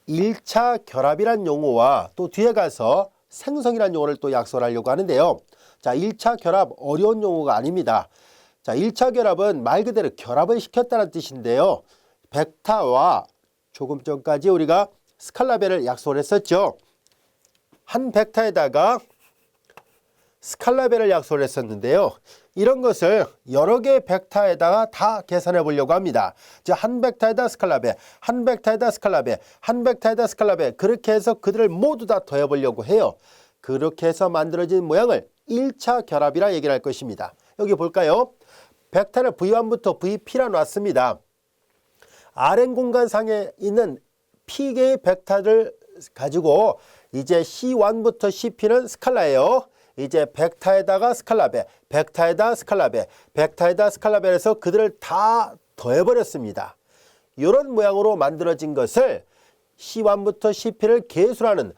1차 결합이란 용어와 또 뒤에 가서 생성이란 용어를 또 약속을 하려고 하는데요. 자, 1차 결합 어려운 용어가 아닙니다. 자, 1차 결합은 말 그대로 결합을 시켰다는 뜻인데요. 벡타와 조금 전까지 우리가 스칼라벨을 약속을 했었죠. 한 벡타에다가 스칼라벨을 약속을 했었는데요. 이런 것을 여러 개의 벡타에다가 다 계산해 보려고 합니다. 즉, 한 벡타에다 스칼라벨, 한 벡타에다 스칼라벨, 한 벡타에다 스칼라벨, 그렇게 해서 그들을 모두 다 더해 보려고 해요. 그렇게 해서 만들어진 모양을 1차 결합이라 얘기를 할 것입니다. 여기 볼까요? 벡터를 V1부터 VP라 놨습니다. Rn 공간상에 있는 P개의 벡터를 가지고 이제 C1부터 CP는 스칼라예요. 이제 벡터에다가 스칼라벨, 벡터에다 스칼라벨, 벡터에다 스칼라벨에서 그들을 다 더해버렸습니다. 이런 모양으로 만들어진 것을 C1부터 CP를 계수하는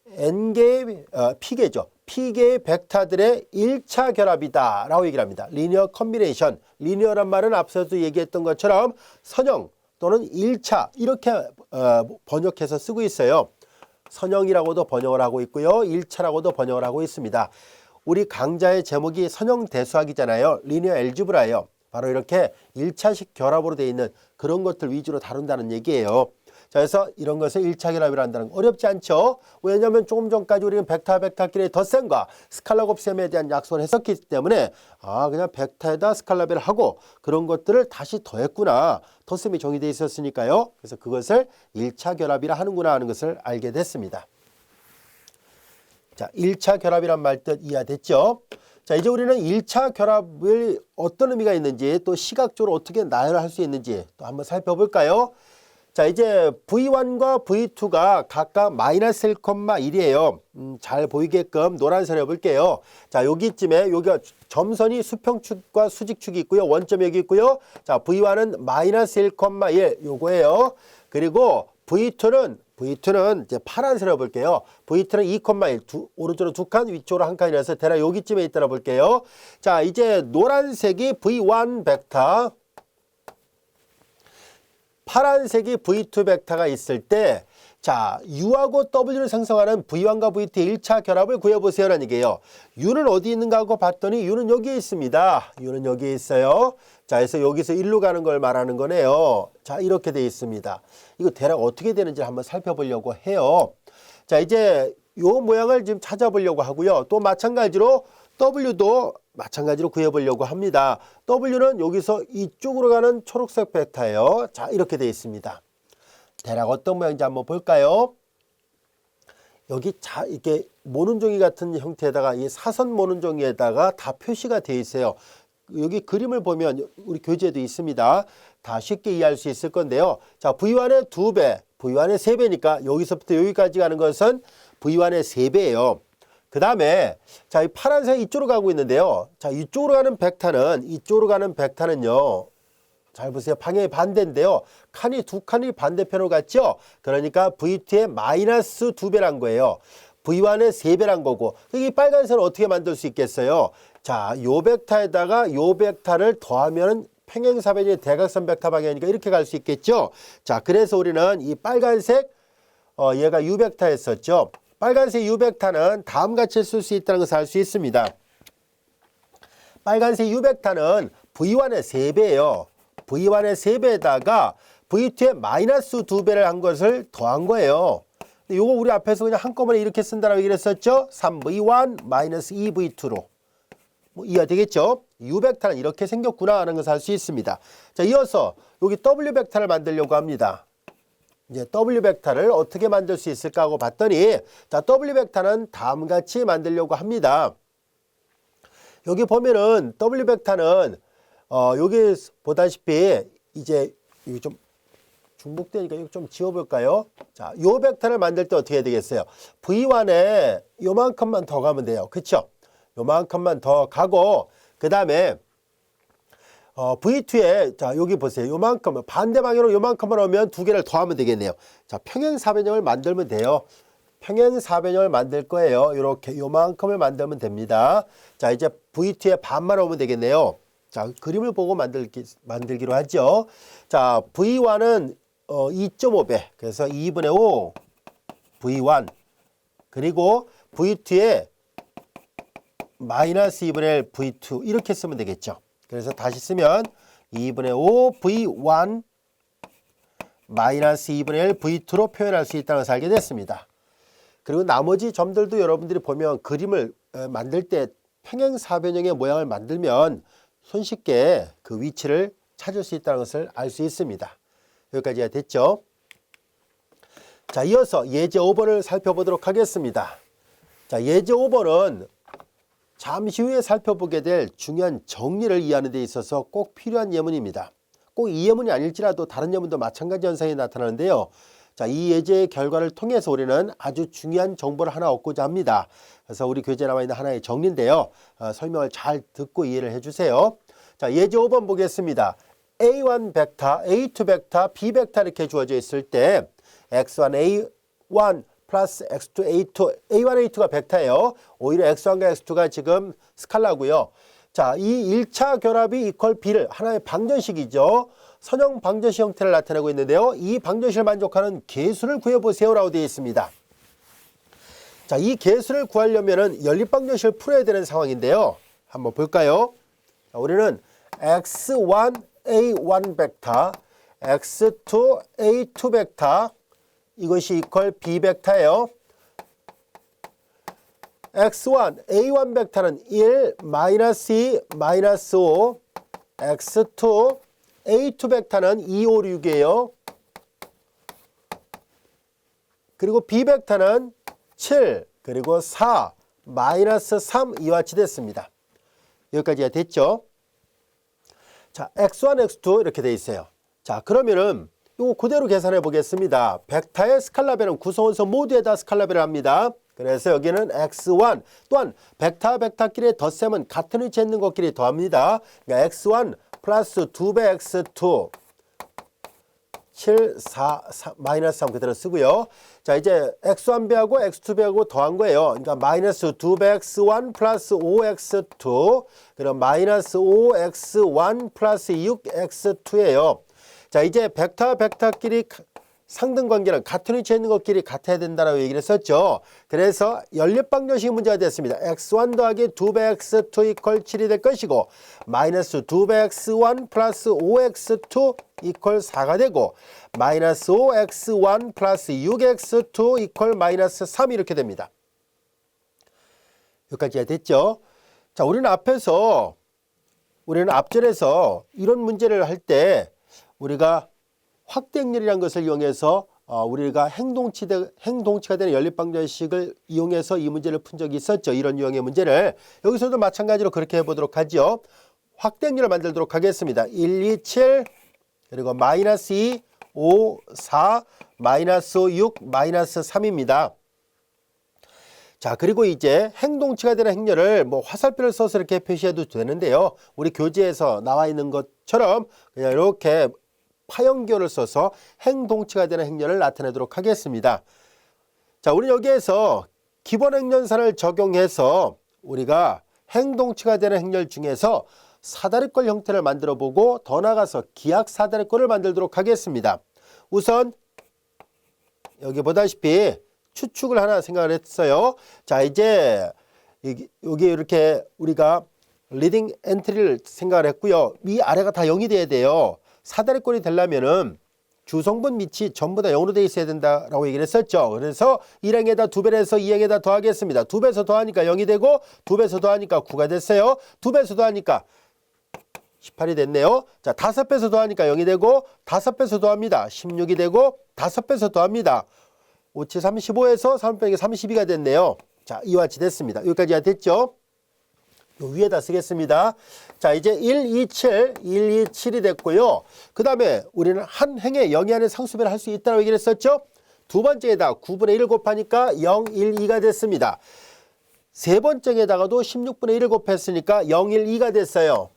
N개의 P개죠. P개의 벡터들의 1차 결합이다 라고 얘기를 합니다. 리니어 컨비네이션, 리니어란 말은 앞서도 얘기했던 것처럼 선형 또는 1차 이렇게 번역해서 쓰고 있어요. 선형이라고도 번역을 하고 있고요. 1차라고도 번역을 하고 있습니다. 우리 강좌의 제목이 선형대수학이잖아요. 리니어 알지브라예요. 바로 이렇게 1차식 결합으로 되어 있는 그런 것들 위주로 다룬다는 얘기예요. 자, 그래서 이런 것을 1차 결합이라 한다는 거 어렵지 않죠? 왜냐하면 조금 전까지 우리는 벡터끼리 덧셈과 스칼라 곱셈에 대한 약속을 했었기 때문에 그냥 벡터에다 스칼라벨을 하고 그런 것들을 다시 더했구나. 덧셈이 정의되어 있었으니까요. 그래서 그것을 1차 결합이라 하는구나 하는 것을 알게 됐습니다. 자, 1차 결합이란 말 뜻 이해됐죠? 자, 이제 우리는 1차 결합을 어떤 의미가 있는지 또 시각적으로 어떻게 나열할 수 있는지 또 한번 살펴볼까요? 자, 이제 V1과 V2가 각각 마이너스 1,1이에요. 잘 보이게끔 노란색을 해볼게요. 자, 여기쯤에 여기가 점선이 수평축과 수직축이 있고요. 원점이 여기 있고요. 자, V1은 마이너스 1,1 요거예요. 그리고 V2는 이제 파란색을 해볼게요. V2는 2,1 오른쪽으로 두 칸, 위쪽으로 한 칸이라서 대략 여기쯤에 있다라 볼게요. 자, 이제 노란색이 V1 벡터, 파란색이 V2 벡터가 있을 때, 자, U하고 W를 생성하는 V1과 V2의 1차 결합을 구해보세요라는 얘기예요. U는 어디 있는가 하고 봤더니 U는 여기에 있습니다. U는 여기에 있어요. 자, 그래서 여기서 1로 가는 걸 말하는 거네요. 자, 이렇게 돼 있습니다. 이거 대략 어떻게 되는지 한번 살펴보려고 해요. 자, 이제 요 모양을 지금 찾아보려고 하고요. 또 마찬가지로 W도 마찬가지로 구해보려고 합니다. W는 여기서 이쪽으로 가는 초록색 벡터예요. 자, 이렇게 되어 있습니다. 대략 어떤 모양인지 한번 볼까요? 여기 이렇게 모눈종이 같은 형태에다가 이 사선 모눈종이에다가 다 표시가 되어 있어요. 여기 그림을 보면 우리 교재도 있습니다. 다 쉽게 이해할 수 있을 건데요. 자, V1의 2배, V1의 3배니까 여기서부터 여기까지 가는 것은 V1의 3배예요. 그 다음에 자, 이 파란색 이쪽으로 가고 있는데요. 자, 이쪽으로 가는 벡터는요. 잘 보세요. 방향이 반대인데요. 두 칸이 반대편으로 갔죠. 그러니까 V2의 마이너스 2배란 거예요. V1의 3배란 거고. 이 빨간색을 어떻게 만들 수 있겠어요? 자, 요 벡터에다가 요 벡터를 더하면 평행사변이 대각선 벡터 방향이니까 이렇게 갈 수 있겠죠. 자, 그래서 우리는 이 빨간색 얘가 U 벡터였었죠. 빨간색 U 벡터는 다음같이 쓸 수 있다는 것을 알 수 있습니다. 빨간색 U 벡터는 V1의 3배예요. V1의 3배에다가 V2의 마이너스 2배를 한 것을 더한 거예요. 근데 요거 우리 앞에서 그냥 한꺼번에 이렇게 쓴다라고 얘기를 했었죠. 3V1 마이너스 2V2로. 뭐 이해가 되겠죠? U 벡터는 이렇게 생겼구나 하는 것을 알 수 있습니다. 자, 이어서 여기 W 벡터를 만들려고 합니다. 이제 W 벡터를 어떻게 만들 수 있을까 하고 봤더니, 자, W 벡터는 다음같이 만들려고 합니다. 여기 보면은 W 벡터는 여기 보다시피 이제 이거 좀 중복되니까 이거 좀 지워볼까요? 자, 요 벡터를 만들 때 어떻게 해야 되겠어요? V1에 요만큼만 더 가면 돼요. 그쵸? 요만큼만 더 가고, 그 다음에 V2에 자, 여기 보세요. 요만큼 반대 방향으로 요만큼만 오면 두 개를 더하면 되겠네요. 자, 평행사변형을 만들면 돼요. 평행사변형을 만들 거예요. 이렇게 요만큼을 만들면 됩니다. 자, 이제 V2에 반만 오면 되겠네요. 자, 그림을 보고 만들기로 하죠. 자, V1은 2.5배. 그래서 2분의 5 V1 그리고 V2에 마이너스 2분의 1 V2 이렇게 쓰면 되겠죠. 그래서 다시 쓰면 2분의 5 V1 마이너스 2분의 1 V2로 표현할 수 있다는 것을 알게 됐습니다. 그리고 나머지 점들도 여러분들이 보면 그림을 만들 때 평행사변형의 모양을 만들면 손쉽게 그 위치를 찾을 수 있다는 것을 알 수 있습니다. 여기까지가 됐죠. 자, 이어서 예제 5번을 살펴보도록 하겠습니다. 자, 예제 5번은 잠시 후에 살펴보게 될 중요한 정리를 이해하는 데 있어서 꼭 필요한 예문입니다. 꼭 이 예문이 아닐지라도 다른 예문도 마찬가지 현상이 나타나는데요. 자, 이 예제의 결과를 통해서 우리는 아주 중요한 정보를 하나 얻고자 합니다. 그래서 우리 교재에 나와 있는 하나의 정리인데요. 설명을 잘 듣고 이해를 해주세요. 자, 예제 5번 보겠습니다. A1 벡터, A2 벡터, B 벡터 이렇게 주어져 있을 때 X1, A1 플러스 X2, A2, A1, A2가 벡터예요. 오히려 X1과 X2가 지금 스칼라고요. 자, 이 1차 결합이 이퀄 B를 하나의 방정식이죠. 선형 방정식 형태를 나타내고 있는데요. 이 방정식을 만족하는 계수를 구해보세요라고 되어 있습니다. 자, 이 계수를 구하려면 연립방정식을 풀어야 되는 상황인데요. 한번 볼까요? 자, 우리는 X1, A1 벡터, X2, A2 벡터 이것이 이퀄 B 벡터예요. X1, A1 벡터는 1, 마이너스 2, 마이너스 5, X2, A2 벡터는 2, 5, 6이에요. 그리고 B 벡터는 7, 그리고 4, 마이너스 3 이와 같이 됐습니다. 여기까지가 됐죠? 자, X1, X2 이렇게 돼 있어요. 자, 그러면은 이거 그대로 계산해 보겠습니다. 벡터의 스칼라별은 구성원소 모두에다 스칼라별을 합니다. 그래서 여기는 X1 또한 벡터와 벡터끼리의 덧셈은 같은 위치에 있는 것끼리 더합니다. 그러니까 X1 플러스 2배 X2 7, 4, 3, 마이너스 3 그대로 쓰고요. 자, 이제 X1배하고 X2배하고 더한 거예요. 그러니까 마이너스 2배 X1 플러스 5X2 그럼 마이너스 5X1 플러스 6X2예요. 자, 이제 벡터와 벡터끼리 상등관계는 같은 위치에 있는 것끼리 같아야 된다라고 얘기를 했었죠. 그래서 연립방정식 문제가 됐습니다. X1 더하기 2배 X2 이퀄 7이 될 것이고 마이너스 2배 X1 플러스 5X2 이퀄 4가 되고 마이너스 5X1 플러스 6X2 이퀄 마이너스 3 이렇게 됩니다. 여기까지가 됐죠. 자, 우리는 앞절에서 이런 문제를 할 때 우리가 확대행렬이라는 것을 이용해서 우리가 행동치가 되는 연립방정식을 이용해서 이 문제를 푼 적이 있었죠. 이런 유형의 문제를 여기서도 마찬가지로 그렇게 해보도록 하죠. 확대행렬을 만들도록 하겠습니다. 1, 2, 7 그리고 마이너스 2, 5, 4 마이너스 5, 6 마이너스 3입니다. 자, 그리고 이제 행동치가 되는 행렬을 화살표를 써서 이렇게 표시해도 되는데요. 우리 교재에서 나와 있는 것처럼 그냥 이렇게 파형기호를 써서 행동치가 되는 행렬을 나타내도록 하겠습니다. 자, 우리 여기에서 기본 행렬선을 적용해서 우리가 행동치가 되는 행렬 중에서 사다리꼴 형태를 만들어 보고 더 나아가서 기악 사다리꼴을 만들도록 하겠습니다. 우선 여기 보다시피 추측을 하나 생각을 했어요. 자, 이제 여기 이렇게 우리가 리딩 엔트리를 생각을 했고요. 위 아래가 다 0이 돼야 돼요. 사다리꼴이 되려면은 주성분 밑이 전부 다 0으로 돼 있어야 된다라고 얘기를 했었죠. 그래서 1행에다 2배를 해서 2행에다 더하겠습니다. 2배에서 더하니까 0이 되고 2배에서 더하니까 9가 됐어요. 2배에서 더하니까 18이 됐네요. 자, 5배에서 더하니까 0이 되고 5배에서 더합니다. 16이 되고 5배에서 더합니다. 5, 7, 35에서 3 빼기 32가 됐네요. 자, 이와 같이 됐습니다. 여기까지가 됐죠. 요 위에다 쓰겠습니다. 자, 이제 1, 2, 7, 1, 2, 7이 됐고요. 그 다음에 우리는 한 행에 0이 안에 상수배를 할 수 있다고 얘기를 했었죠. 두 번째에다 9분의 1을 곱하니까 0, 1, 2가 됐습니다. 세 번째에다가도 16분의 1을 곱했으니까 0, 1, 2가 됐어요.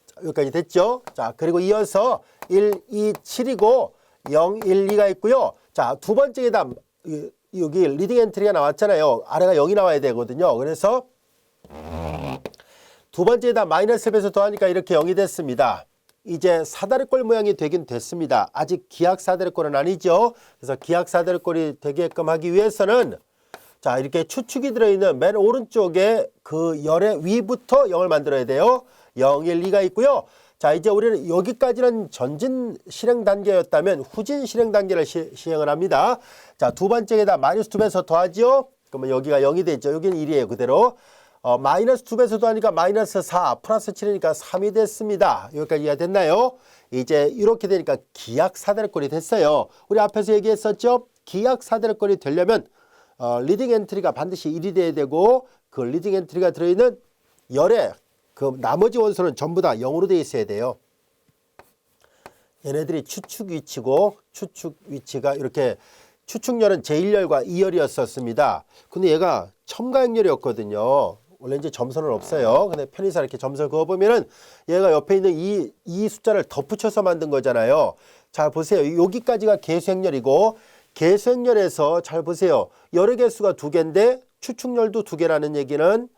자, 여기까지 됐죠. 자, 그리고 이어서 1, 2, 7이고 0, 1, 2가 있고요. 자, 두 번째에다 여기 리딩 엔트리가 나왔잖아요. 아래가 0이 나와야 되거든요. 그래서 두 번째에다 마이너스 1에서 더하니까 이렇게 0이 됐습니다. 이제 사다리꼴 모양이 되긴 됐습니다. 아직 기악 사다리꼴은 아니죠. 그래서 기악 사다리꼴이 되게끔 하기 위해서는 자, 이렇게 추축이 들어있는 맨 오른쪽에 그 열의 위부터 0을 만들어야 돼요. 0, 1, 2가 있고요. 자, 이제 우리는 여기까지는 전진 실행 단계였다면 후진 실행 단계를 시행을 합니다. 자, 두 번째에다 마이너스 2배에서 더하죠. 그러면 여기가 0이 되죠. 여기는 1이에요. 그대로. 마이너스 2배에서 더하니까 마이너스 4, 플러스 7이니까 3이 됐습니다. 여기까지 이해가 됐나요? 이제 이렇게 되니까 기악 사다리꼴이 됐어요. 우리 앞에서 얘기했었죠? 기악 사다리꼴이 되려면 리딩 엔트리가 반드시 1이 돼야 되고 그 리딩 엔트리가 들어있는 열의 그 나머지 원소는 전부 다 0으로 되어 있어야 돼요. 얘네들이 추축 위치고 추축 위치가 이렇게 추축열은 제1열과 2열이었었습니다. 근데 얘가 첨가행열이었거든요. 원래 이제 점선은 없어요. 근데 편의상 이렇게 점선을 그어보면은 얘가 옆에 있는 이 숫자를 덧붙여서 만든 거잖아요. 자, 보세요. 여기까지가 개수행열이고 개수행열에서 잘 보세요. 열의 개수가 2개인데 추축열도 2개라는 얘기는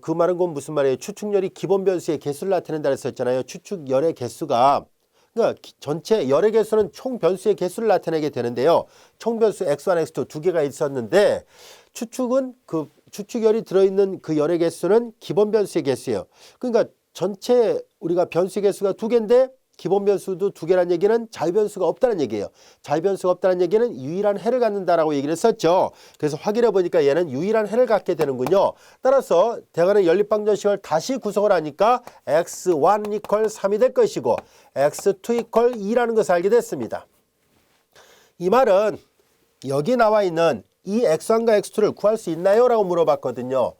그 말은 건 무슨 말이에요? 추축열이 기본 변수의 개수를 나타낸다 했었잖아요. 추축열의 개수가 그러니까 전체 열의 개수는 총 변수의 개수를 나타내게 되는데요. 총 변수 x1, x2 두 개가 있었는데 추축은 그 추축열이 들어있는 그 열의 개수는 기본 변수의 개수예요. 그러니까 전체 우리가 변수의 개수가 2개인데 기본 변수도 2개라는 얘기는 자유변수가 없다는 얘기예요. 자유변수가 없다는 얘기는 유일한 해를 갖는다라고 얘기를 했었죠. 그래서 확인해 보니까 얘는 유일한 해를 갖게 되는군요. 따라서 대괄의 연립방정식을 다시 구성을 하니까 x1 이퀄 3이 될 것이고 x2 이퀄 2라는 것을 알게 됐습니다. 이 말은 여기 나와 있는 이 x1과 x2를 구할 수 있나요? 라고 물어봤거든요.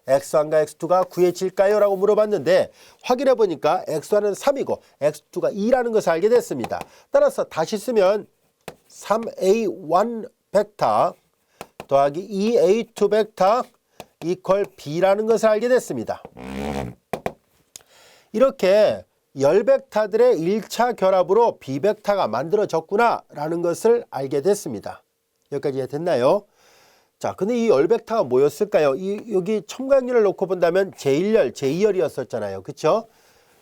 x1과 x2가 구해질까요? 라고 물어봤는데 확인해 보니까 x1은 3이고 x2가 2라는 것을 알게 됐습니다. 따라서 다시 쓰면 3a1 벡터 더하기 2a2 벡터 이퀄 b라는 것을 알게 됐습니다. 이렇게 열 벡터들의 1차 결합으로 b 벡터가 만들어졌구나 라는 것을 알게 됐습니다. 여기까지 됐나요? 자, 근데 이 열 벡터가 뭐였을까요? 여기 첨가행렬을 놓고 본다면 제1열, 제2열이었었잖아요. 그쵸?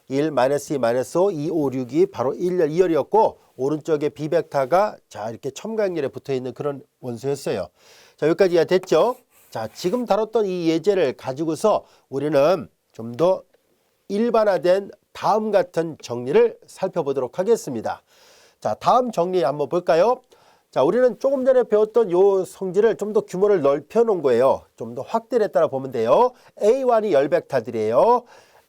1, -2, -5, 2, 5, 6이 바로 1열, 2열이었고 오른쪽에 b 벡터가 자 이렇게 첨가행렬에 붙어있는 그런 원소였어요. 자, 여기까지 이해됐죠? 자, 지금 다뤘던 이 예제를 가지고서 우리는 좀 더 일반화된 다음 같은 정리를 살펴보도록 하겠습니다. 자, 다음 정리 한번 볼까요? 자, 우리는 조금 전에 배웠던 요 성질을 좀 더 규모를 넓혀 놓은 거예요. 좀 더 확대를 했다라 보면 돼요. A1이 열 벡터들이에요.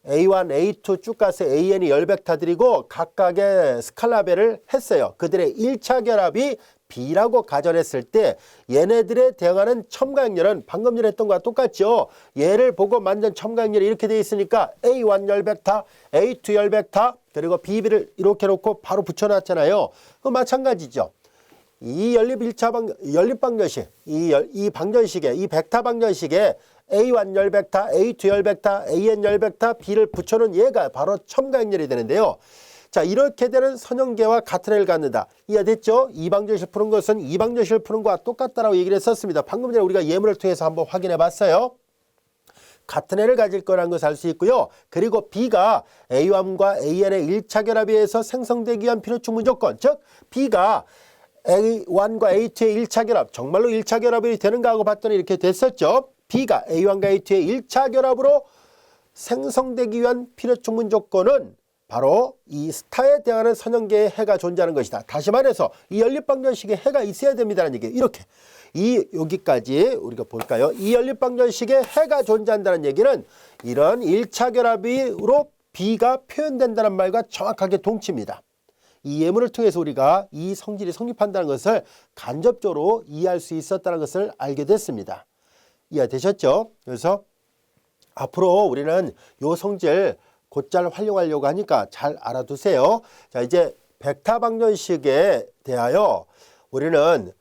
A1, A2 쭉 가서 AN이 열 벡터들이고 각각의 스칼라벨을 했어요. 그들의 1차 결합이 B라고 가정했을 때 얘네들에 대응하는 첨가행렬은 방금 전에 했던 거와 똑같죠. 얘를 보고 만든 첨가행렬이 이렇게 돼 있으니까 A1 열 벡터, A2 열 벡터 그리고 B를 이렇게 놓고 바로 붙여놨잖아요. 그 마찬가지죠. 이 연립 방정식, 이 방정식에, 이 벡터 방정식에 A1 열 벡터, A2 열 벡터, AN 열 벡터, B를 붙여놓은 얘가 바로 첨가행렬이 되는데요. 자, 이렇게 되는 선형계와 같은 해를 갖는다. 이해됐죠? 이 방정식을 푸는 것은 이 방정식을 푸는 것과 똑같다라고 얘기를 했었습니다. 방금 전에 우리가 예문을 통해서 한번 확인해 봤어요. 같은 해를 가질 거라는 것을 알 수 있고요. 그리고 B가 A1과 AN의 1차 결합에 의해서 생성되기 위한 필요충 무조건, 즉 B가 A1과 A2의 1차 결합, 정말로 1차 결합이 되는가 하고 봤더니 이렇게 됐었죠. B가 A1과 A2의 1차 결합으로 생성되기 위한 필요충분 조건은 바로 이 스타에 대항하는 선형계의 해가 존재하는 것이다. 다시 말해서 이 연립방정식에 해가 있어야 됩니다라는 얘기예요. 이렇게 여기까지 우리가 볼까요? 이 연립방정식에 해가 존재한다는 얘기는 이런 1차 결합으로 B가 표현된다는 말과 정확하게 동치입니다. 이 예문을 통해서 우리가 이 성질이 성립한다는 것을 간접적으로 이해할 수 있었다는 것을 알게 됐습니다. 이해되셨죠? 그래서 앞으로 우리는 이 성질 곧잘 활용하려고 하니까 잘 알아두세요. 자, 이제 벡터 방정식에 대하여 우리는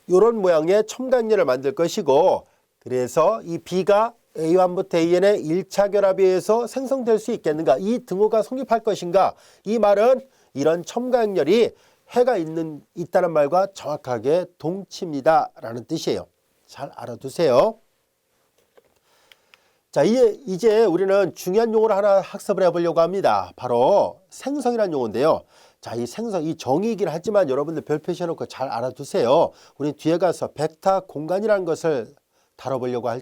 이런 모양의 첨가행렬을 만들 것이고 그래서 이 B가 A1부터 AN의 1차 결합에 의해서 생성될 수 있겠는가? 이 등호가 성립할 것인가? 이 말은 이런 첨가행렬이 해가 있다는 말과 정확하게 동치입니다. 라는 뜻이에요. 잘 알아두세요. 자, 이제 우리는 중요한 용어를 하나 학습을 해보려고 합니다. 바로 생성이라는 용어인데요. 자, 이 생성, 이 정의이긴 하지만 여러분들 별 표시해놓고 잘 알아두세요. 우리 뒤에 가서 벡터 공간이라는 것을 다뤄보려고 할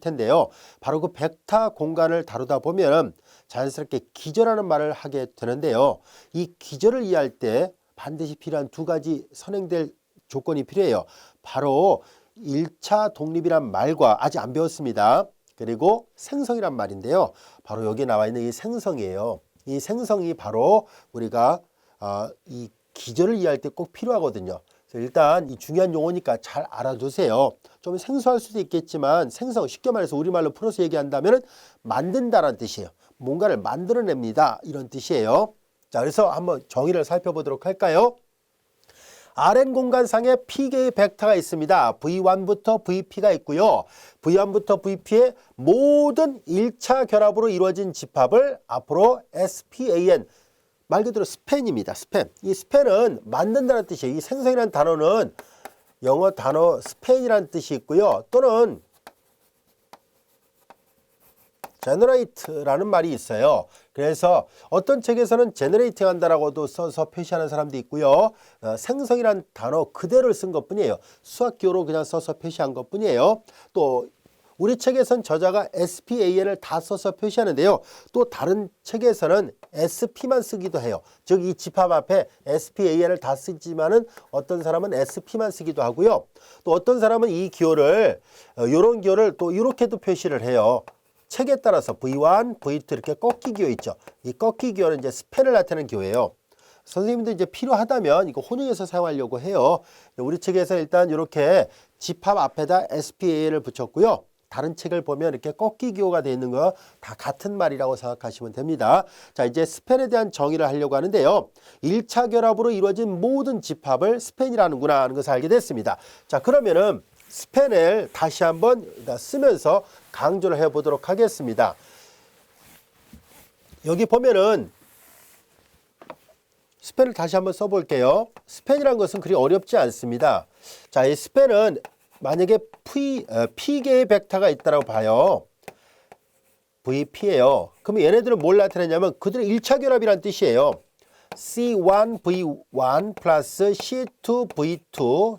텐데요. 바로 그 벡터 공간을 다루다 보면 자연스럽게 기저라는 말을 하게 되는데요. 이 기저를 이해할 때 반드시 필요한 두 가지 선행될 조건이 필요해요. 바로 1차 독립이란 말과 아직 안 배웠습니다. 그리고 생성이란 말인데요. 바로 여기 나와 있는 이 생성이에요. 이 생성이 바로 우리가 이 기저를 이해할 때 꼭 필요하거든요. 그래서 일단 이 중요한 용어니까 잘 알아두세요. 좀 생소할 수도 있겠지만 생성, 쉽게 말해서 우리말로 풀어서 얘기한다면 만든다라는 뜻이에요. 뭔가를 만들어냅니다. 이런 뜻이에요. 자, 그래서 한번 정의를 살펴보도록 할까요? Rn 공간상에 P개의 벡터가 있습니다. V1부터 VP가 있고요. V1부터 VP의 모든 1차 결합으로 이루어진 집합을 앞으로 SPAN, 말 그대로 스팬입니다. 스팬. 이 스팬은 만든다는 뜻이에요. 이 생성이라는 단어는 영어 단어 스팬이라는 뜻이 있고요. 또는 generate라는 말이 있어요. 그래서 어떤 책에서는 generate 한다라고도 써서 표시하는 사람도 있고요. 생성이란 단어 그대로 쓴 것뿐이에요. 수학 기호로 그냥 써서 표시한 것뿐이에요. 또 우리 책에선 저자가 SPAN을 다 써서 표시하는데요. 또 다른 책에서는 SP만 쓰기도 해요. 즉 이 집합 앞에 SPAN을 다 쓰지만은 어떤 사람은 SP만 쓰기도 하고요. 또 어떤 사람은 이 기호를 이런 기호를 또 이렇게도 표시를 해요. 책에 따라서 V1, V2 이렇게 꺾기 기호 있죠. 이 꺾기 기호는 이제 스팬을 나타내는 기호예요. 선생님도 이제 필요하다면 이거 혼용해서 사용하려고 해요. 우리 책에서 일단 이렇게 집합 앞에다 SPA를 붙였고요. 다른 책을 보면 이렇게 꺾기 기호가 되어 있는 거 다 같은 말이라고 생각하시면 됩니다. 자, 이제 스팬에 대한 정의를 하려고 하는데요. 1차 결합으로 이루어진 모든 집합을 스팬이라는구나 하는 것을 알게 됐습니다. 자, 그러면은 스팬을 다시 한번 쓰면서 강조를 해보도록 하겠습니다. 여기 보면은 스팬을 다시 한번 써볼게요. 스팬이라는 것은 그리 어렵지 않습니다. 자, 이 스팬은 만약에 P개의 벡터가 있다고 봐요. VP예요. 그럼 얘네들은 뭘 나타내냐면 그들의 1차 결합이라는 뜻이에요. C1V1 플러스 C2V2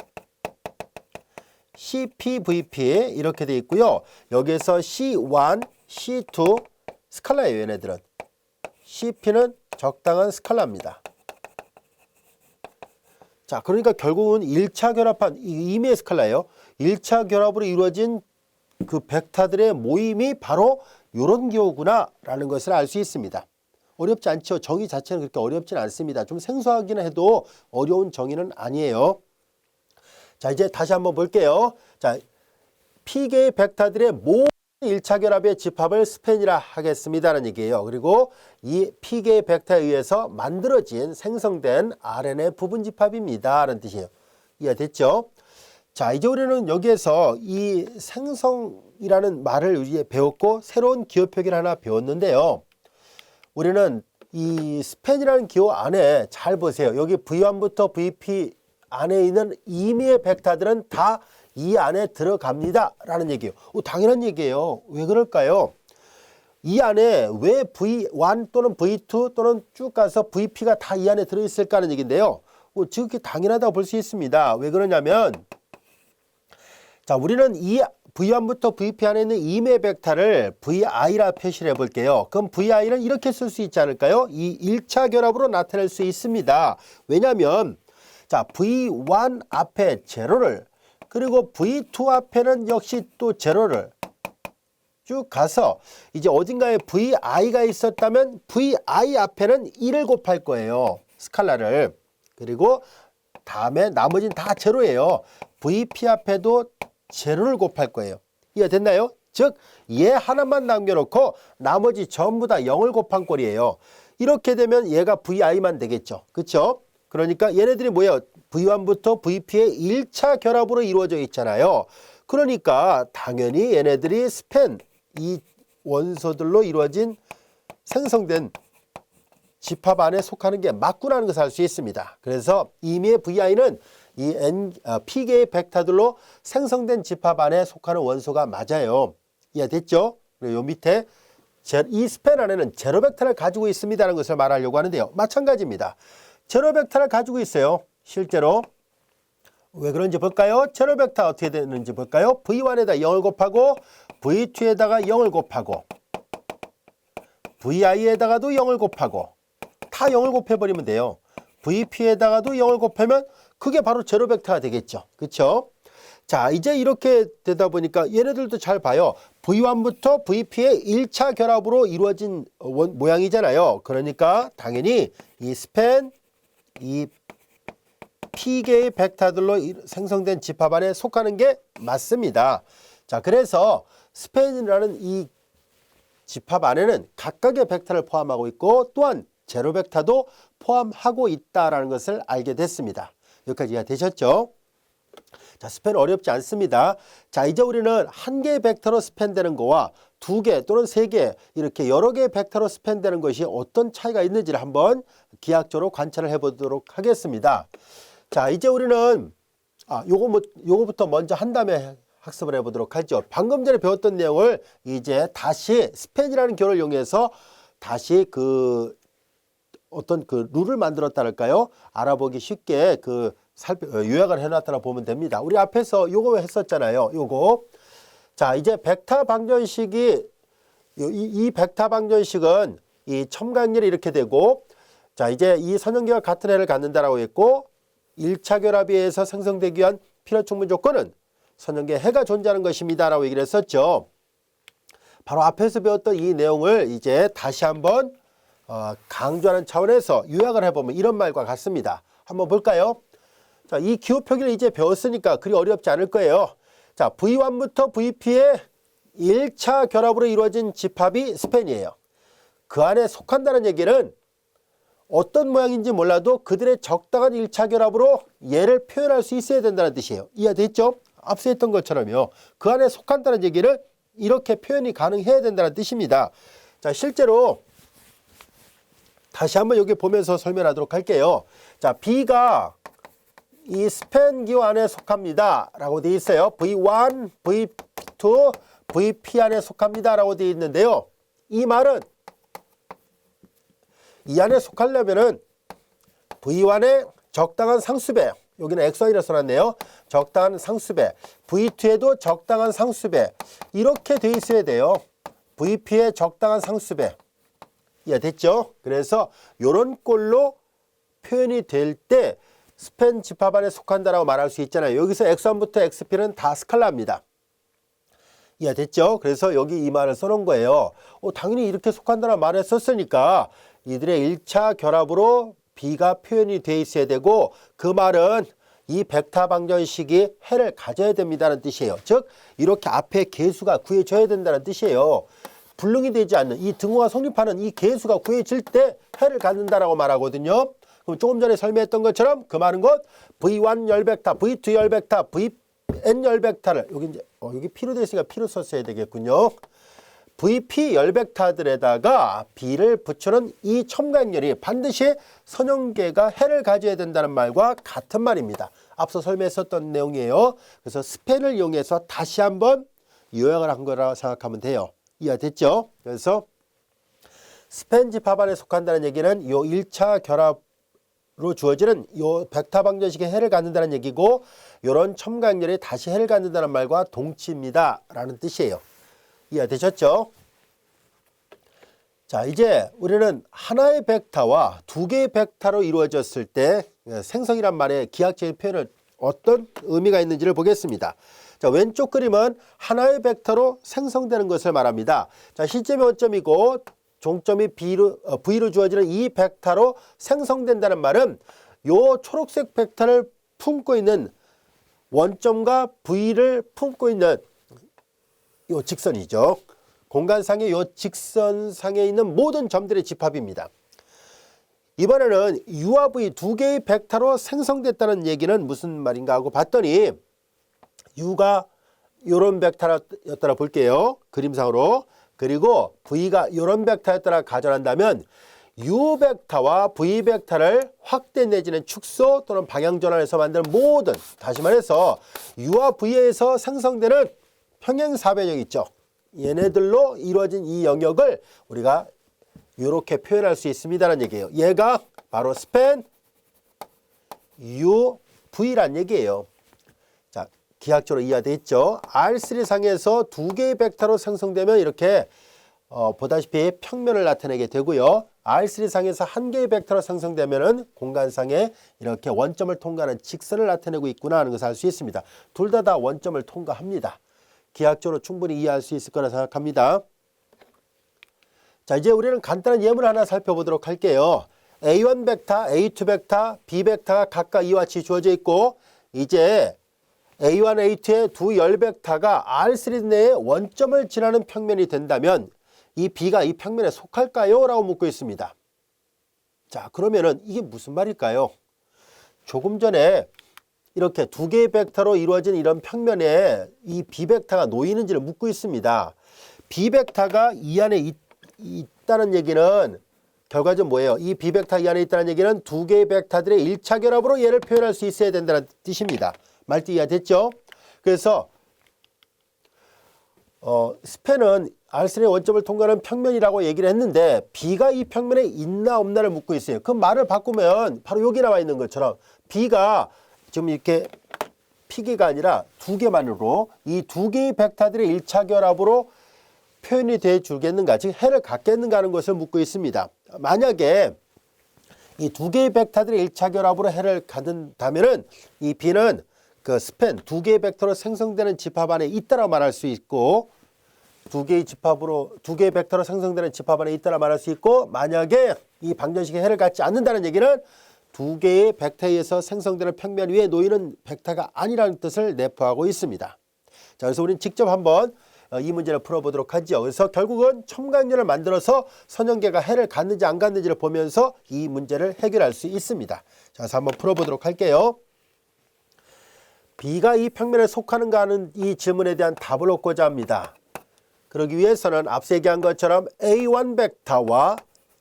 CPVP 이렇게 돼 있고요. 여기에서 C1, C2 스칼라예요. 얘네들은. CP는 적당한 스칼라입니다. 자, 그러니까 결국은 1차 결합한 임의의 스칼라예요. 1차 결합으로 이루어진 그 벡터들의 모임이 바로 이런 기호구나 라는 것을 알 수 있습니다. 어렵지 않죠. 정의 자체는 그렇게 어렵진 않습니다. 좀 생소하기는 해도 어려운 정의는 아니에요. 자, 이제 다시 한번 볼게요. 자, P개의 벡터들의 모든 1차 결합의 집합을 스팬이라 하겠습니다라는 얘기예요. 그리고 이 P개의 벡터에 의해서 만들어진 생성된 Rn의 부분 집합입니다 라는 뜻이에요. 이해됐죠? 자, 이제 우리는 여기에서 이 생성이라는 말을 우리 배웠고 새로운 기호 표기를 하나 배웠는데요. 우리는 이 스팬이라는 기호 안에 잘 보세요. 여기 V1부터 VP 안에 있는 임의의 벡터들은 다 이 안에 들어갑니다 라는 얘기예요. 당연한 얘기예요. 왜 그럴까요? 이 안에 왜 V1 또는 V2 또는 쭉 가서 VP가 다 이 안에 들어있을까 하는 얘기인데요. 지극히 당연하다고 볼 수 있습니다. 왜 그러냐면 자, 우리는 이 V1부터 VP 안에 있는 임의 벡터를 VI라 표시를 해볼게요. 그럼 VI는 이렇게 쓸 수 있지 않을까요? 이 1차 결합으로 나타낼 수 있습니다. 왜냐하면 자, V1 앞에 제로를 그리고 V2 앞에는 역시 또 제로를 쭉 가서 이제 어딘가에 VI가 있었다면 VI 앞에는 1을 곱할 거예요. 스칼라를. 그리고 다음에 나머지는 다 제로예요. VP 앞에도 제로를 곱할 거예요. 이해됐나요? 즉, 얘 하나만 남겨놓고 나머지 전부 다 0을 곱한 꼴이에요. 이렇게 되면 얘가 VI만 되겠죠. 그렇죠? 그러니까 얘네들이 뭐예요? V1부터 VP의 1차 결합으로 이루어져 있잖아요. 그러니까 당연히 얘네들이 스팬, 이 원소들로 이루어진 생성된 집합 안에 속하는 게 맞구나라는 것을 알 수 있습니다. 그래서 임의의 VI는 이 P개의 벡터들로 생성된 집합 안에 속하는 원소가 맞아요. 이해됐죠? 그리고 요 밑에 이 스팬 안에는 제로 벡터를 가지고 있습니다라는 것을 말하려고 하는데요. 마찬가지입니다. 제로 벡터를 가지고 있어요. 실제로 왜 그런지 볼까요? 제로 벡터 어떻게 되는지 볼까요? V1에다 0을 곱하고 V2에다가 0을 곱하고 VI에다가도 0을 곱하고 다 0을 곱해버리면 돼요. VP에다가도 0을 곱하면 그게 바로 제로 벡터가 되겠죠. 그렇죠? 자, 이제 이렇게 되다 보니까 얘네들도 잘 봐요. V1부터 VP의 1차 결합으로 이루어진 모양이잖아요. 그러니까 당연히 이 스팬, 이 P개의 벡터들로 생성된 집합 안에 속하는 게 맞습니다. 자, 그래서 스팬이라는 이 집합 안에는 각각의 벡터를 포함하고 있고 또한 제로 벡터도 포함하고 있다는 것을 알게 됐습니다. 여기까지 이해되셨죠? 자, 스팬 어렵지 않습니다. 자, 이제 우리는 한 개의 벡터로 스팬되는 거와 두 개 또는 세 개 이렇게 여러 개의 벡터로 스팬되는 것이 어떤 차이가 있는지를 한번 기하학적으로 관찰을 해보도록 하겠습니다. 자, 이제 우리는 요거부터 먼저 한 다음에 학습을 해보도록 하죠. 방금 전에 배웠던 내용을 이제 다시 스팬이라는 교를 이용해서 다시 어떤 룰을 만들었다랄까요? 알아보기 쉽게 요약을 해놨다라 보면 됩니다. 우리 앞에서 요거 했었잖아요. 요거. 자, 이제 벡터 방정식이 이 벡터 방정식은 이 첨가연결이 이렇게 되고, 자, 이제 이 선형계와 같은 해를 갖는다라고 했고, 1차 결합에 의해서 생성되기 위한 필요 충분 조건은 선형계 해가 존재하는 것입니다라고 얘기를 했었죠. 바로 앞에서 배웠던 이 내용을 이제 다시 한번 강조하는 차원에서 요약을 해보면 이런 말과 같습니다. 한번 볼까요? 자, 이 기호 표기를 이제 배웠으니까 그리 어렵지 않을 거예요. 자, V1부터 VP의 1차 결합으로 이루어진 집합이 스팬이에요. 그 안에 속한다는 얘기는 어떤 모양인지 몰라도 그들의 적당한 1차 결합으로 얘를 표현할 수 있어야 된다는 뜻이에요. 이해됐죠? 앞서 했던 것처럼요. 그 안에 속한다는 얘기는 이렇게 표현이 가능해야 된다는 뜻입니다. 자, 실제로 다시 한번 여기 보면서 설명하도록 할게요. 자, B가 이 스팬 기호 안에 속합니다 라고 되어 있어요. V1, V2, VP 안에 속합니다 라고 되어 있는데요. 이 말은 이 안에 속하려면은 V1의 적당한 상수배, 여기는 XY라 써놨네요. 적당한 상수배, V2에도 적당한 상수배, 이렇게 돼 있어야 돼요. VP의 적당한 상수배. 이해됐죠? 그래서 이런 꼴로 표현이 될 때 스팬 집합 안에 속한다라고 말할 수 있잖아요. 여기서 X1부터 XP는 다 스칼라입니다. 이해됐죠? 그래서 여기 이 말을 써놓은 거예요. 당연히 이렇게 속한다라고 말을 썼으니까 이들의 1차 결합으로 B가 표현이 돼 있어야 되고, 그 말은 이 벡터 방정식이 해를 가져야 된다는 뜻이에요. 즉 이렇게 앞에 계수가 구해져야 된다는 뜻이에요. 불능이 되지 않는 이 등호가 성립하는 이 계수가 구해질 때 해를 갖는다라고 말하거든요. 그럼 조금 전에 설명했던 것처럼 그 말은 것 V1 열벡터, V2 열벡터, VN 열벡터를 여기 P로 되어 있으니까 P로 썼어야 되겠군요. VP 열벡터들에다가 B를 붙여놓은 이 첨가연결이 반드시 선형계가 해를 가져야 된다는 말과 같은 말입니다. 앞서 설명했었던 내용이에요. 그래서 스팬을 이용해서 다시 한번 요약을 한 거라 생각하면 돼요. 이해됐죠? 그래서 스팬 집합 안에 속한다는 얘기는 요 1차 결합으로 주어지는 요 벡터 방정식의 해를 갖는다는 얘기고, 요런 첨가연결이 다시 해를 갖는다는 말과 동치입니다 라는 뜻이에요. 이해되셨죠? 자, 이제 우리는 하나의 벡터와 두 개의 벡터로 이루어졌을 때 생성이란 말의 기하학적인 표현을 어떤 의미가 있는지를 보겠습니다. 자, 왼쪽 그림은 하나의 벡터로 생성되는 것을 말합니다. 자, 시점이 원점이고 종점이 V로 주어지는 이 벡터로 생성된다는 말은 요 초록색 벡터를 품고 있는 원점과 V를 품고 있는 요 직선이죠. 공간상의 요 직선상에 있는 모든 점들의 집합입니다. 이번에는 U와 V 두 개의 벡터로 생성됐다는 얘기는 무슨 말인가 하고 봤더니 U가 요런 벡터였더라 볼게요. 그림상으로. 그리고 V가 요런 벡터였더라 가정한다면 U 벡터와 V 벡터를 확대 내지는 축소 또는 방향 전환해서 만드는 모든, 다시 말해서 U와 V에서 생성되는 평행사변형 있죠. 얘네들로 이루어진 이 영역을 우리가 이렇게 표현할 수 있습니다라는 얘기예요. 얘가 바로 스팬 UV란 얘기예요. 자, 기하학적으로 이해되어 있죠. R3 상에서 두 개의 벡터로 생성되면 이렇게 보다시피 평면을 나타내게 되고요. R3 상에서 한 개의 벡터로 생성되면은 공간상에 이렇게 원점을 통과하는 직선을 나타내고 있구나 하는 것을 알 수 있습니다. 둘 다 원점을 통과합니다. 기하학적으로 충분히 이해할 수 있을 거라 생각합니다. 자, 이제 우리는 간단한 예문 하나 살펴보도록 할게요. A1 벡터, A2 벡터, B 벡터가 각각 이와 같이 주어져 있고 이제 A1, A2의 두 열 벡터가 R3 내에 원점을 지나는 평면이 된다면 이 B가 이 평면에 속할까요? 라고 묻고 있습니다. 자, 그러면은 이게 무슨 말일까요? 조금 전에 이렇게 두 개의 벡터로 이루어진 이런 평면에 이 B 벡터가 놓이는지를 묻고 있습니다. B 벡터가 이 안에 있다는 얘기는 결과적으로 뭐예요? 이 B 벡터 이 안에 있다는 얘기는 두 개의 벡터들의 1차 결합으로 얘를 표현할 수 있어야 된다는 뜻입니다. 말뜻 이해됐죠? 그래서 스팬은 R3의 원점을 통과하는 평면이라고 얘기를 했는데 B가 이 평면에 있나 없나를 묻고 있어요. 그 말을 바꾸면 바로 여기 나와 있는 것처럼 B가 지금 이렇게 피기가 아니라 두 개만으로 이 두 개의 벡터들의 1차 결합으로 표현이 돼 주겠는가, 즉 해를 갖겠는가 하는 것을 묻고 있습니다. 만약에 이 두 개의 벡터들의 1차 결합으로 해를 갖는다면은 이 B는 그 스팬 두 개의 벡터로 생성되는 집합 안에 있다라고 말할 수 있고 두 개의 벡터로 생성되는 집합 안에 있다라고 말할 수 있고 만약에 이 방정식의 해를 갖지 않는다는 얘기는 두 개의 벡터에 의해서 생성되는 평면 위에 놓이는 벡터가 아니라는 뜻을 내포하고 있습니다. 자, 그래서 우리는 직접 한번 이 문제를 풀어보도록 하죠. 그래서 결국은 첨가연결을 만들어서 선형계가 해를 갖는지 안 갖는지를 보면서 이 문제를 해결할 수 있습니다. 자, 그래서 한번 풀어보도록 할게요. B가 이 평면에 속하는가 하는 이 질문에 대한 답을 얻고자 합니다. 그러기 위해서는 앞서 얘기한 것처럼 A1 벡터와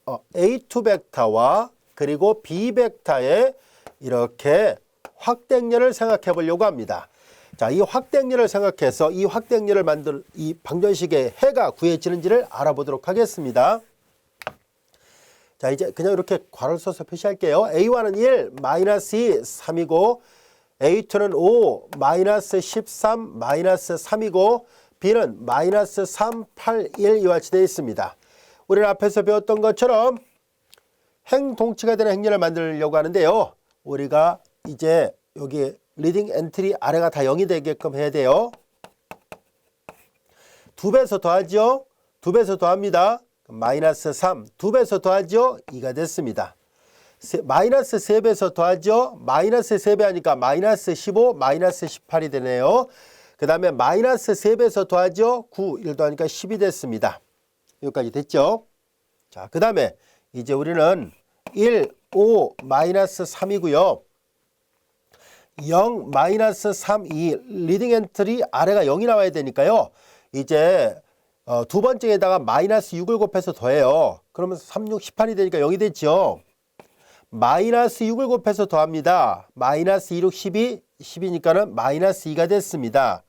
A2 벡터와 그리고 B 벡터의 이렇게 확대행렬을 생각해 보려고 합니다. 자, 이 확대행렬을 생각해서 이 확대행렬을 만들 이 방정식의 해가 구해지는지를 알아보도록 하겠습니다. 자, 이제 그냥 이렇게 괄호를 써서 표시할게요. A1은 1, 마이너스 2, 3이고 A2는 5, 마이너스 13, 마이너스 3이고 B는 마이너스 3, 8, 1 이와 같이 되어 있습니다. 우리는 앞에서 배웠던 것처럼 행동치가 되는 행렬을 만들려고 하는데요. 우리가 이제 여기 리딩 엔트리 아래가 다 0이 되게끔 해야 돼요. 2배에서 더하죠. 2배에서 더합니다. 마이너스 3, 2배에서 더하죠. 2가 됐습니다. 마이너스 3배에서 더하죠. 마이너스 3배 하니까 마이너스 15, 마이너스 18이 되네요. 그 다음에 마이너스 3배에서 더하죠. 9, 1 더하니까 10이 됐습니다. 여기까지 됐죠. 자, 그 다음에 이제 우리는 1, 5, 마이너스 3이고요. 0, 마이너스 3, 2 리딩 엔트리 아래가 0이 나와야 되니까요. 이제 두 번째에다가 마이너스 6을 곱해서 더해요. 그러면 3, 6, 18이 되니까 0이 됐죠. 마이너스 6을 곱해서 더합니다. 마이너스 2, 6, 12, 10이니까는 마이너스 2가 됐습니다.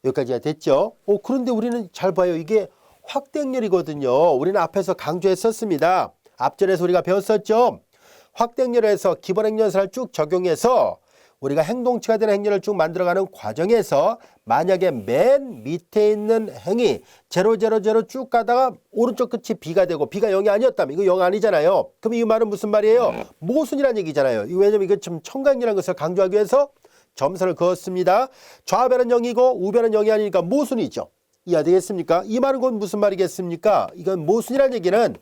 여기까지가 됐죠. 그런데 우리는 잘 봐요. 이게 확대행렬이거든요. 우리는 앞에서 강조했었습니다. 앞전에서 우리가 배웠었죠. 확대행렬에서 기본행렬사를 쭉 적용해서 우리가 행동치가 되는 행렬을 쭉 만들어가는 과정에서 만약에 맨 밑에 있는 행이 0, 0, 0 쭉 가다가 오른쪽 끝이 B가 되고 B가 0이 아니었다면 이거 0 아니잖아요. 그럼 이 말은 무슨 말이에요? 모순이라는 얘기잖아요. 왜냐면 이거 좀 첨가행렬이라는 것을 강조하기 위해서 점선을 그었습니다. 좌변은 0이고 우변은 0이 아니니까 모순이죠. 이해되겠습니까? 이 말은 곧 무슨 말이겠습니까? 이건 모순이라는 얘기는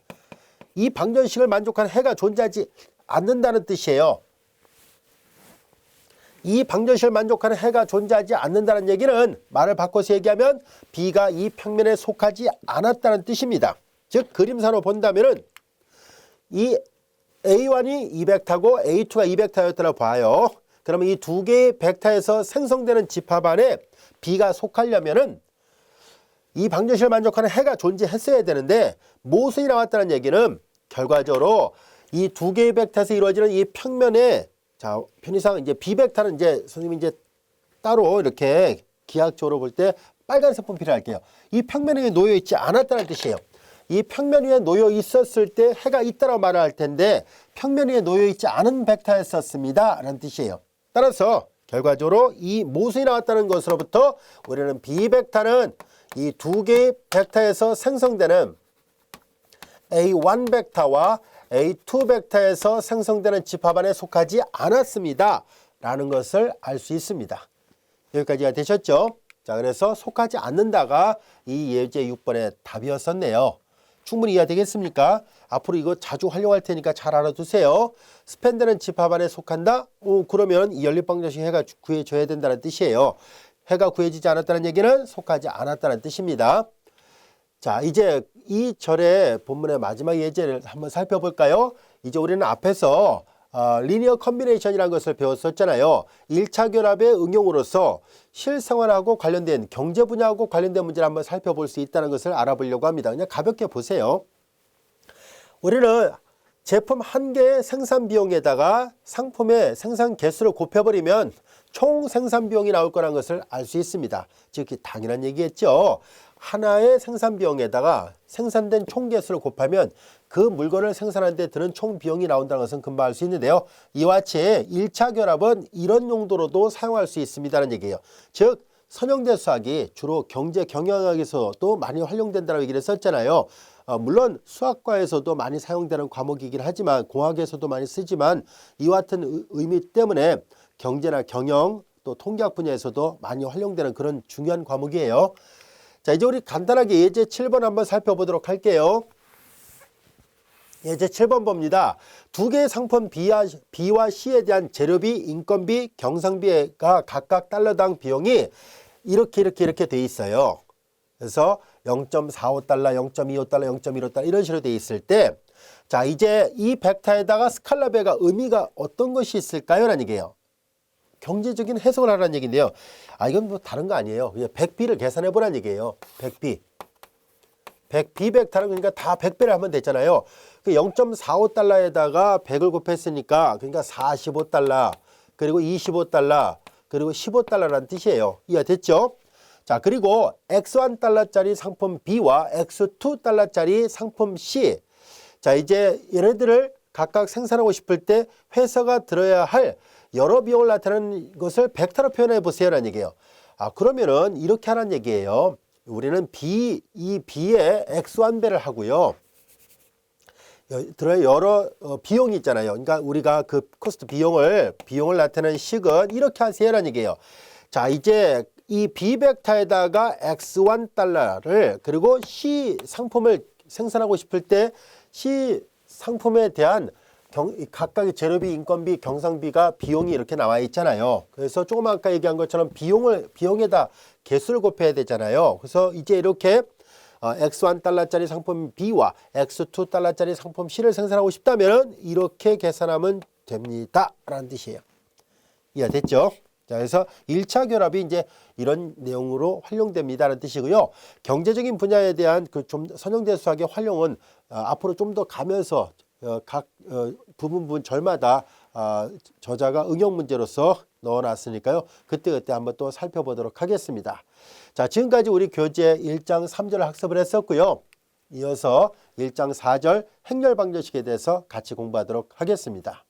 이 방정식을 만족하는 해가 존재하지 않는다는 뜻이에요. 이 방정식을 만족하는 해가 존재하지 않는다는 얘기는 말을 바꿔서 얘기하면 B가 이 평면에 속하지 않았다는 뜻입니다. 즉 그림상으로 본다면은 이 A1이 2벡터고 A2가 2벡터였다고 봐요. 그러면 이 두 개의 벡터에서 생성되는 집합 안에 B가 속하려면은 이 방정식을 만족하는 해가 존재했어야 되는데 모순이 나왔다는 얘기는 결과적으로 이 두 개의 벡터에서 이루어지는 이 평면에 자, 편의상 이제 B 벡터는 이제 선생님이 이제 따로 이렇게 기하학적으로 볼 때 빨간색 분필을 할게요. 이 평면 위에 놓여 있지 않았다는 뜻이에요. 이 평면 위에 놓여 있었을 때 해가 있다라고 말을 할 텐데 평면 위에 놓여 있지 않은 벡터였었습니다 라는 뜻이에요. 따라서 결과적으로 이 모순이 나왔다는 것으로부터 우리는 B 벡터는 이 두 개의 벡터에서 생성되는 A1 벡터와 A2 벡터에서 생성되는 집합 안에 속하지 않았습니다 라는 것을 알 수 있습니다. 여기까지가 되셨죠? 자, 그래서 속하지 않는다가 이 예제 6번의 답이었었네요. 충분히 이해되겠습니까? 앞으로 이거 자주 활용할 테니까 잘 알아두세요. 스팬되는 집합 안에 속한다? 그러면 이 연립방정식 해가 구해져야 된다는 뜻이에요. 해가 구해지지 않았다는 얘기는 속하지 않았다는 뜻입니다. 자, 이제 이 절의 본문의 마지막 예제를 한번 살펴볼까요? 이제 우리는 앞에서 리니어 컨비네이션이라는 것을 배웠었잖아요. 1차 결합의 응용으로서 실생활하고 관련된 경제 분야하고 관련된 문제를 한번 살펴볼 수 있다는 것을 알아보려고 합니다. 그냥 가볍게 보세요. 우리는 제품 한 개의 생산 비용에다가 상품의 생산 개수를 곱해버리면 총 생산 비용이 나올 거라는 것을 알 수 있습니다. 즉 당연한 얘기겠죠. 하나의 생산 비용에다가 생산된 총 개수를 곱하면 그 물건을 생산하는 데 드는 총 비용이 나온다는 것은 금방 알 수 있는데요. 이와 같이 1차 결합은 이런 용도로도 사용할 수 있습니다는 얘기예요. 즉 선형대 수학이 주로 경제 경영학에서도 많이 활용된다고 얘기를 했었잖아요. 물론 수학과에서도 많이 사용되는 과목이긴 하지만 공학에서도 많이 쓰지만 이와 같은 의미 때문에 경제나 경영 또 통계학 분야에서도 많이 활용되는 그런 중요한 과목이에요. 자, 이제 우리 간단하게 예제 7번 한번 살펴보도록 할게요. 예제 7번 봅니다. 두 개의 상품 B와 C에 대한 재료비, 인건비, 경상비가 각각 달러당 비용이 이렇게 돼 있어요. 그래서 0.45달러, 0.25달러, 0.15달러 이런 식으로 돼 있을 때 자, 이제 이 벡터에다가 스칼라베가 의미가 어떤 것이 있을까요? 라는 얘기예요. 경제적인 해석을 하라는 얘기인데요. 이건 뭐 다른 거 아니에요. 그냥 100B를 계산해 보라는 얘기예요. 100B. 100B 벡터는 그러니까 다 100배를 하면 되잖아요. 그 0.45달러에다가 100을 곱했으니까 그러니까 45달러, 그리고 25달러, 그리고 15달러라는 뜻이에요. 이해됐죠? 자, 그리고 X1달러짜리 상품 B와 X2달러짜리 상품 C. 자, 이제 얘네들을 각각 생산하고 싶을 때 회사가 들어야 할 여러 비용을 나타내는 것을 벡터로 표현해 보세요라는 얘기예요. 그러면은 이렇게 하라는 얘기예요. 우리는 이 B에 X1배를 하고요. 들어야 여러 비용이 있잖아요. 그러니까 우리가 그 코스트 비용을 나타내는 식은 이렇게 하세요라는 얘기예요. 자, 이제 이 B 벡터에다가 X1달러를 그리고 C 상품을 생산하고 싶을 때 C 상품에 대한 각각의 재료비, 인건비, 경상비가 비용이 이렇게 나와 있잖아요. 그래서 조금 아까 얘기한 것처럼 비용에다 개수를 곱해야 되잖아요. 그래서 이제 이렇게 X1달러짜리 상품 B와 X2달러짜리 상품 C를 생산하고 싶다면 이렇게 계산하면 됩니다 라는 뜻이에요. 이해됐죠? 자, 그래서 1차 결합이 이제 이런 내용으로 활용됩니다라는 뜻이고요. 경제적인 분야에 대한 그 좀 선형대 수학의 활용은 앞으로 좀 더 가면서 각 부분 절마다 저자가 응용 문제로서 넣어놨으니까요. 그때그때 한번 또 살펴보도록 하겠습니다. 자, 지금까지 우리 교재 1장 3절을 학습을 했었고요. 이어서 1장 4절 행렬 방정식에 대해서 같이 공부하도록 하겠습니다.